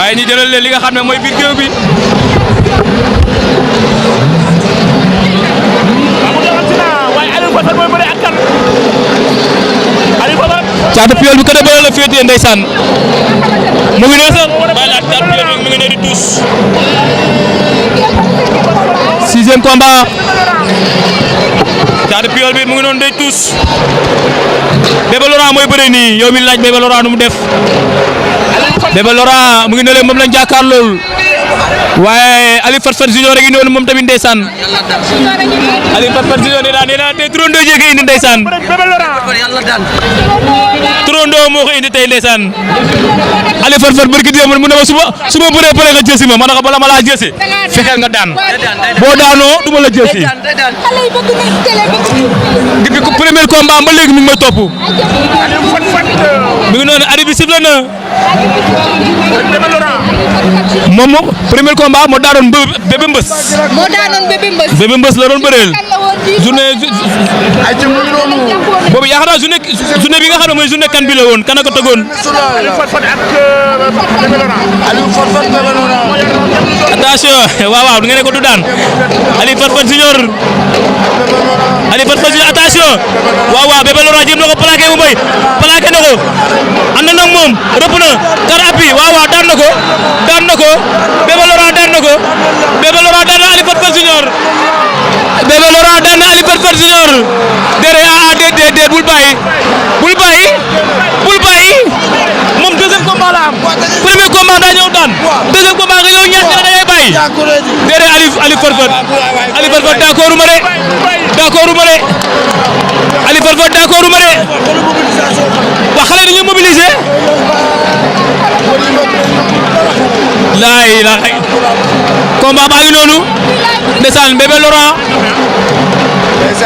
waaye ñu jëlal leen li nga xam ne mooy biir géew bi Caatu Piol bi côté bële la féetee ndeysaan mu ngi ne sax voilà Caatu Piol bi mu ngi ne di tous 6e combat Caatu Piol bi mu ngi noonu day tous Bébé Laurent mooy bëre nii yow mi laaj Bébé Laurent nu mu def Bébé Laurent mu ngi ne leen moom lañ jàkkaar lool waaye Aliou Fatfat Junior rek indi woon moom tamit ndeysaan Aliou Fatfat Junior nee naa tey turandoo jéegi indi ndeysaan turandoo moo ko indi tey ndeysaan Aliou Fatfat barki démb mu ne ma suba bëree pare nga jësi ma ne ko bala ma laa jësi fexeel nga daan boo daanoo du ma la jësi depuis ko premier combat ba léegi mi ngi may topp mi ngi noonu arbitre bi sifflé na moom premier combat moo daanoon Bébé Mbës. moo daanoon Bébé Mbës. Bébé Mbës la doon bëreel. journée boobu yaakaar naa journée bi nga xam ne mooy journée kan bi la woon kan ko tëggoon. attention waaw du ngeen ko du daan Aliou Fatfat Junior attention waaw Bébé Laurent jéem na ko plaqué mu bay plaqué na ko ànd na ak moom rëpp na kar appui waaw daan na ko Bébé Laurent daan na ko Bébé Laurent daan na Aliou Fatfat Junior Bébé Laurent daan na Aliou Fatfat Junior déedéet bul bàyyi moom deuxième combat la am premier combat daa ñëw daan deuxième combat nga ñëw ñàkk na da ngay bàyyi déedéet Aliou Fatfat d'accord ma de Aliou Fatfat d'accord ma de waa xale dañuy mobiliser laay combat baa ngi noonu ndeysaan Bébé Laurent